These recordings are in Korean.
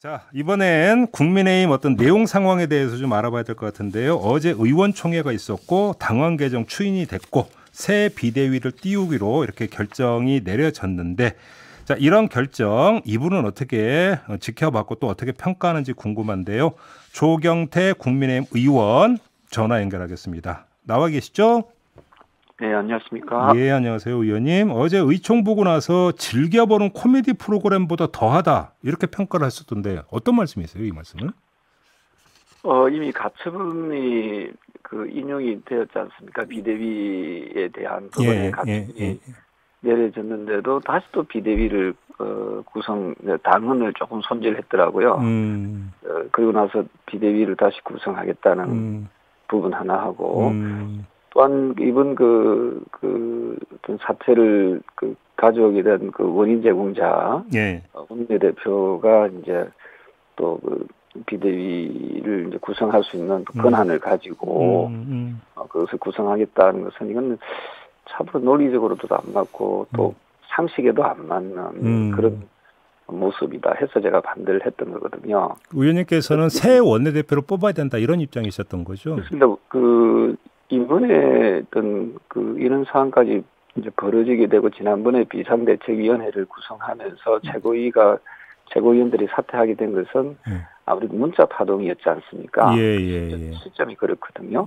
자, 이번엔 국민의힘 어떤 내용 상황에 대해서 좀 알아봐야 될 것 같은데요. 어제 의원총회가 있었고 당원 개정 추인이 됐고 새 비대위를 띄우기로 이렇게 결정이 내려졌는데, 자, 이런 결정 이분은 어떻게 지켜봤고 또 어떻게 평가하는지 궁금한데요. 조경태 국민의힘 의원 전화 연결하겠습니다. 나와 계시죠? 네, 안녕하십니까. 예, 안녕하세요, 의원님. 어제 의총 보고 나서 즐겨보는 코미디 프로그램보다 더하다 이렇게 평가를 하셨던데 어떤 말씀이세요, 이 말씀은? 이미 가처분이 인용이 되었지 않습니까? 비대위에 대한 법원의 가처분이 내려졌는데도 다시 또 비대위를 당헌을 조금 손질했더라고요. 그리고 나서 비대위를 다시 구성하겠다는 부분 하나 하고, 또한 이번 어떤 사태를 가져오게 된 원인 제공자 원내대표가 이제 또 비대위를 이제 구성할 수 있는 권한을 가지고 그것을 구성하겠다는 것은 이건 참으로 논리적으로도 안 맞고 또 상식에도 안 맞는 그런 모습이다 해서 제가 반대를 했던 거거든요. 의원님께서는 새 원내대표를 뽑아야 된다 이런 입장이셨던 거죠? 그렇습니다. 이번에 어떤 이런 상황까지 이제 벌어지게 되고 지난번에 비상대책위원회를 구성하면서 최고위원들이 사퇴하게 된 것은 아무래도 문자 파동이었지 않습니까? 시점이 그렇거든요.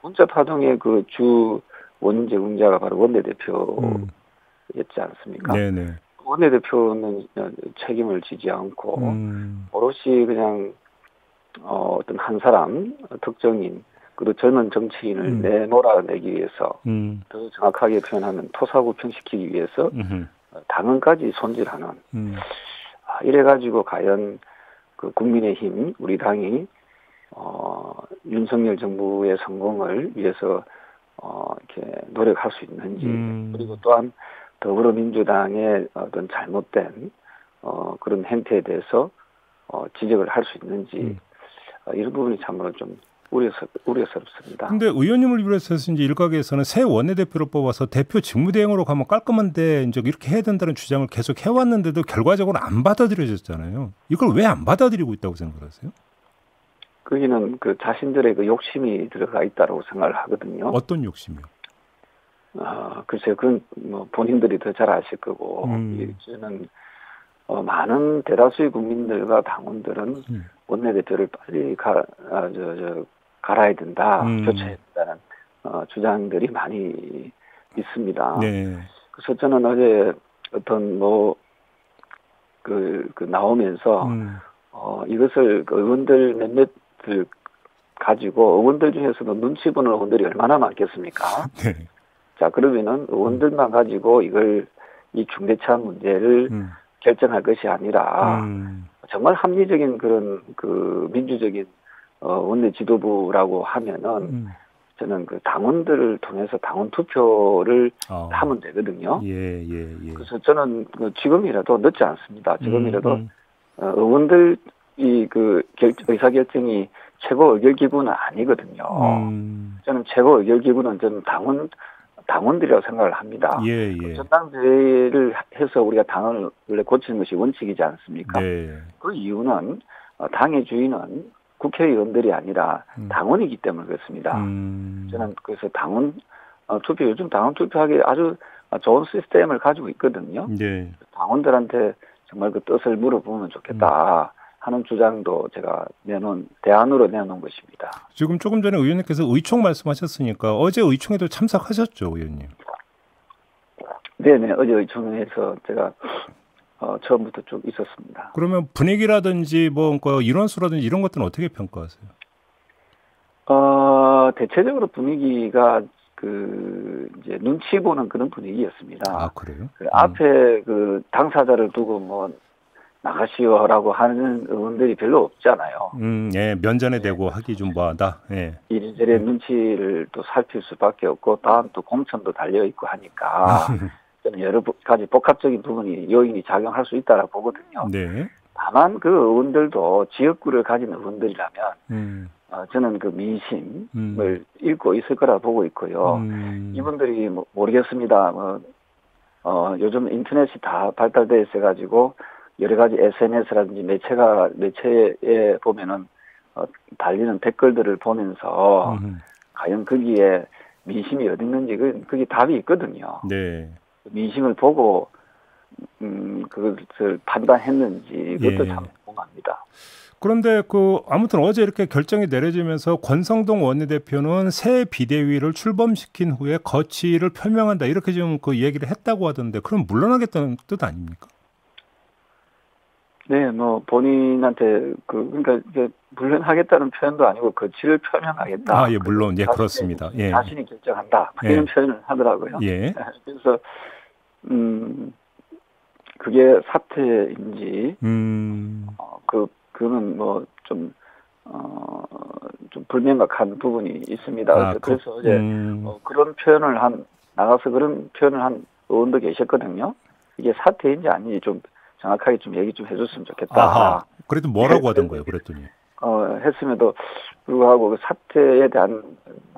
문자 파동의 주 원인 제공자가 바로 원내대표였지 않습니까? 원내대표는 책임을 지지 않고 오롯이 그냥 어떤 한 사람 특정인 그리고 젊은 정치인을 내몰아내기 위해서 더 정확하게 표현하면 토사구팽시키기 위해서 당헌까지 손질하는 이래가지고 과연 국민의힘 우리 당이 윤석열 정부의 성공을 위해서 이렇게 노력할 수 있는지 그리고 또한 더불어민주당의 어떤 잘못된 그런 행태에 대해서 지적을 할 수 있는지 이런 부분이 참으로 좀 우려스럽습니다. 근데 의원님을 비롯해서 이제 일각에서는 새 원내대표를 뽑아서 대표 직무대행으로 가면 깔끔한데 이제 이렇게 해야 된다는 주장을 계속 해왔는데도 결과적으로 안 받아들여졌잖아요. 이걸 왜 안 받아들이고 있다고 생각하세요? 거기는 자신들의 욕심이 들어가 있다고 생각을 하거든요. 어떤 욕심이요? 글쎄요, 그건 본인들이 더 잘 아실 거고, 저는 많은 대다수의 국민들과 당원들은 원내대표를 빨리 갈아야 된다, 교체해야 된다는 주장들이 많이 있습니다. 그래서 저는 어제 어떤 나오면서 이것을 의원들 몇몇을 가지고 의원들 중에서도 눈치 보는 의원들이 얼마나 많겠습니까? 자, 그러면은 의원들만 가지고 이 중대차 문제를 결정할 것이 아니라 정말 합리적인 그런 민주적인 원내 지도부라고 하면은 저는 당원들을 통해서 당원 투표를 하면 되거든요. 그래서 저는 지금이라도 늦지 않습니다. 지금이라도 의원들 의사결정이 최고 의결기구는 아니거든요. 저는 최고 의결기구는 저는 당원들이라고 생각을 합니다. 전당대회를 해서 우리가 당을 원래 고치는 것이 원칙이지 않습니까? 그 이유는 당의 주인은 국회의원들이 아니라 당원이기 때문에 그렇습니다. 저는 그래서 당원 투표, 요즘 당원 투표하기 아주 좋은 시스템을 가지고 있거든요. 당원들한테 정말 그 뜻을 물어보면 좋겠다 하는 주장도 제가 대안으로 내놓은 것입니다. 지금 조금 전에 의원님께서 의총 말씀하셨으니까 어제 의총에도 참석하셨죠, 의원님? 네네, 어제 의총에서 제가 처음부터 쭉 있었습니다. 그러면 분위기라든지 인원수라든지 이런 것들은 어떻게 평가하세요? 대체적으로 분위기가 이제 눈치 보는 그런 분위기였습니다. 아, 그래요? 앞에 당사자를 두고 나가시오라고 하는 의원들이 별로 없잖아요. 면전에 대고 하기 좀 뭐하다. 이리저리 눈치를 또 살필 수밖에 없고 다음 또 공천도 달려 있고 하니까 저는 여러 가지 복합적인 부분이 요인이 작용할 수 있다라고 보거든요. 다만 의원들도 지역구를 가진 의원들이라면 저는 민심을 읽고 있을 거라 보고 있고요. 이분들이 모르겠습니다. 요즘 인터넷이 다 발달돼 있어가지고 여러 가지 SNS라든지 매체에 보면은 달리는 댓글들을 보면서 과연 거기에 민심이 어디 있는지 그게 답이 있거든요. 네. 민심을 보고 그것을 판단했는지 그것도 참 궁금합니다. 그런데 아무튼 어제 이렇게 결정이 내려지면서 권성동 원내대표는 새 비대위를 출범시킨 후에 거취를 표명한다 이렇게 좀 그 얘기를 했다고 하던데 그럼 물러나겠다는 뜻 아닙니까? 네, 뭐 본인한테 그러니까 이제 물러나겠다는 표현도 아니고 거취를 표명하겠다. 아, 예, 물론 예 그렇습니다. 예. 자신이 결정한다 이런 표현을 하더라고요. 예. 그래서 그게 사퇴인지 그거는 뭐 좀 불명확한 부분이 있습니다. 그래서 어제 그런 표현을 나가서 그런 표현을 한 의원도 계셨거든요. 이게 사퇴인지 아닌지 좀 정확하게 좀 얘기 좀 해줬으면 좋겠다. 아하, 그래도 뭐라고 하던 거예요, 그랬더니? 했음에도 불구하고 그 사퇴에 대한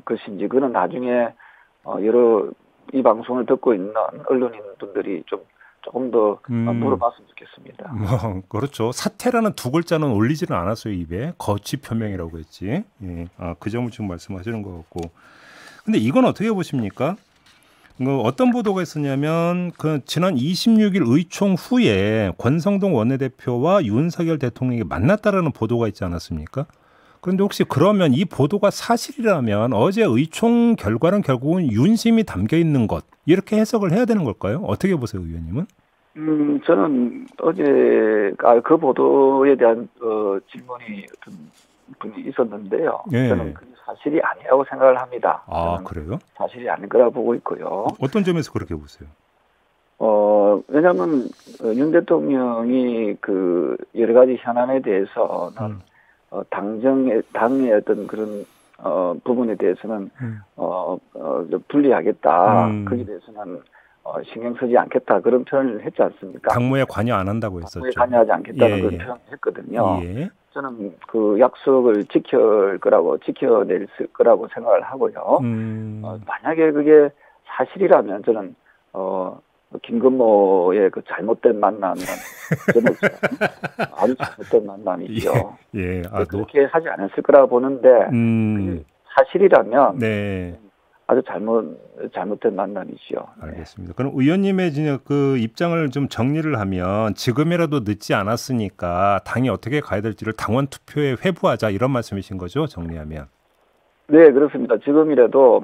것인지 그는 나중에 이 방송을 듣고 있는 언론인분들이 조금 더 물어봤으면 좋겠습니다. 그렇죠. 사퇴라는 두 글자는 올리지는 않았어요, 입에. 거취 표명이라고 했지. 예. 그 점을 지금 말씀하시는 것 같고. 근데 이건 어떻게 보십니까? 어떤 보도가 있었냐면 지난 26일 의총 후에 권성동 원내대표와 윤석열 대통령이 만났다라는 보도가 있지 않았습니까? 그런데 혹시 그러면 이 보도가 사실이라면 어제 의총 결과는 결국은 윤심이 담겨 있는 것 이렇게 해석을 해야 되는 걸까요? 어떻게 보세요, 의원님은? 저는 어제 그 보도에 대한 질문이 어떤 분이 있었는데요. 예. 저는 그게 사실이 아니라고 생각을 합니다. 그래요? 사실이 아닌 거라 보고 있고요. 어떤 점에서 그렇게 보세요? 왜냐하면 윤 대통령이 그 여러 가지 현안에 대해서는 당의 어떤 그런 부분에 대해서는 분리하겠다. 거기에 대해서는 신경 쓰지 않겠다 그런 표현을 했지 않습니까? 당무에 관여 안 한다고 했었죠. 당무에 관여하지 않겠다는 그런 표현을 했거든요. 예. 저는 그 약속을 지켜낼 거라고 생각을 하고요. 만약에 그게 사실이라면 저는 김건모의 그 잘못된 만남은 아주 잘못된 만남이죠. 예. 그렇게 하지 않았을 거라고 보는데 그게 사실이라면 네. 아주 잘못된 만남이죠. 알겠습니다. 그럼 의원님의 그 입장을 좀 정리를 하면 지금이라도 늦지 않았으니까 당이 어떻게 가야 될지를 당원 투표에 회부하자 이런 말씀이신 거죠? 정리하면. 네, 그렇습니다. 지금이라도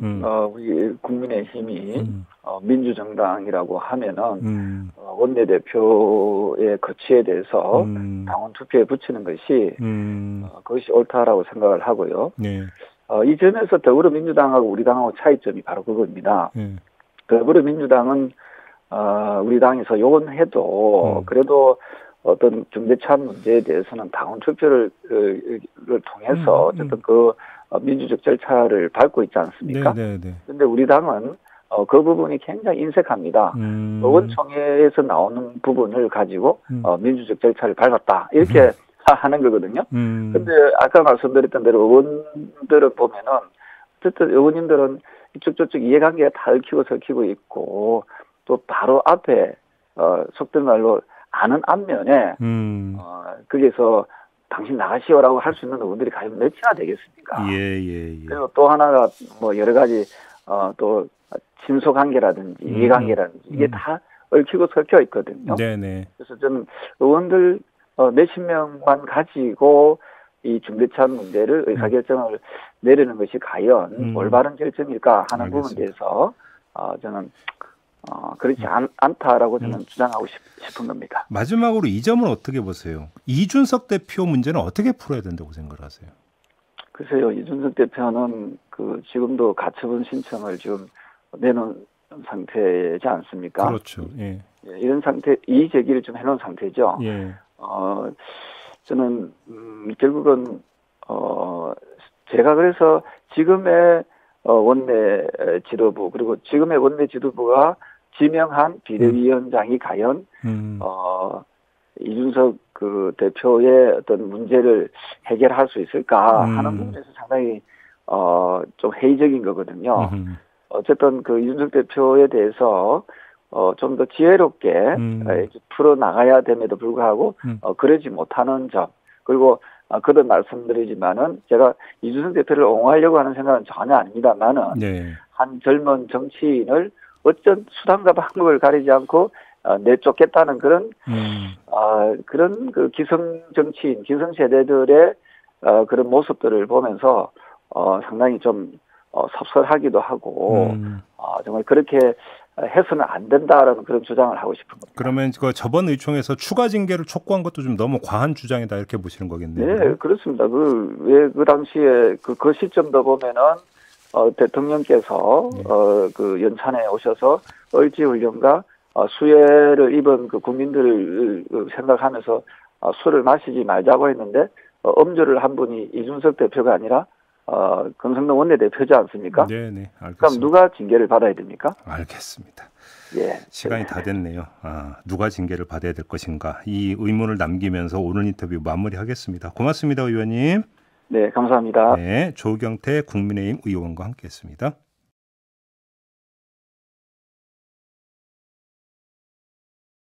우리 국민의힘이 민주정당이라고 하면은 원내대표의 거취에 대해서 당원 투표에 붙이는 것이 그것이 옳다라고 생각을 하고요. 네. 이 점에서 더불어민주당하고 우리 당하고 차이점이 바로 그겁니다. 더불어민주당은 우리 당에서 요건 해도 그래도 어떤 중대차원 문제에 대해서는 당원 투표를 통해서 어쨌든 그 민주적 절차를 밟고 있지 않습니까? 그런데 우리 당은 그 부분이 굉장히 인색합니다. 의원총회에서 나오는 부분을 가지고 민주적 절차를 밟았다 이렇게 하는 거거든요. 근데 아까 말씀드렸던 대로 의원들을 보면은 어쨌든 의원님들은 이쪽 저쪽 이해관계가 다 얽히고 있고 또 바로 앞에 속된 말로 아는 앞면에 거기에서 당신 나가시오라고 할 수 있는 의원들이 과연 몇이나 되겠습니까? 예. 그리고 또 하나가 뭐 여러 가지 또 친소관계라든지 이해관계라든지 이게 다 얽히고 섞여 있거든요. 네네. 그래서 저는 의원들 몇십 명만 가지고 이 중대차원 문제를 의사결정을 내리는 것이 과연 올바른 결정일까 하는 부분에 대해서 저는 그렇지 않다라고 저는 주장하고 싶은 겁니다. 마지막으로 이 점은 어떻게 보세요? 이준석 대표 문제는 어떻게 풀어야 된다고 생각하세요? 글쎄요, 이준석 대표는 지금도 가처분 신청을 지금 내놓은 상태지 않습니까? 그렇죠. 예. 이런 상태, 이의 제기를 좀 해놓은 상태죠. 예. 저는 결국은 제가 그래서 지금의 원내 지도부 그리고 지금의 원내 지도부가 지명한 비대위원장이 과연 이준석 그 대표의 어떤 문제를 해결할 수 있을까 하는 부분에서 상당히 좀 회의적인 거거든요. 어쨌든 그 이준석 대표에 대해서 좀 더 지혜롭게 풀어 나가야 됨에도 불구하고 그러지 못하는 점. 그리고 그도 말씀드리지만은 제가 이준석 대표를 옹호하려고 하는 생각은 전혀 아닙니다만은 네. 한 젊은 정치인을 어쩐 수단과 방법을 가리지 않고 내쫓겠다는 그런 그런 그 기성 정치인, 기성 세대들의 그런 모습들을 보면서 상당히 좀 섭섭하기도 하고 정말 그렇게 해서는 안 된다라는 그런 주장을 하고 싶은 겁니다. 그러면 그 저번 의총에서 추가 징계를 촉구한 것도 좀 너무 과한 주장이다 이렇게 보시는 거겠네요. 네, 그렇습니다. 왜 그 당시에 그 시점도 보면은 대통령께서 그 연찬에 오셔서 의지훈련과 수혜를 입은 그 국민들을 생각하면서 술을 마시지 말자고 했는데 엄주를 한 분이 이준석 대표가 아니라 권성동 원내대표지 않습니까? 네네, 알겠습니다. 그럼 누가 징계를 받아야 됩니까? 알겠습니다. 예. 시간이 다 됐네요. 누가 징계를 받아야 될 것인가 이 의문을 남기면서 오늘 인터뷰 마무리하겠습니다. 고맙습니다, 의원님. 네, 감사합니다. 네, 조경태 국민의힘 의원과 함께했습니다.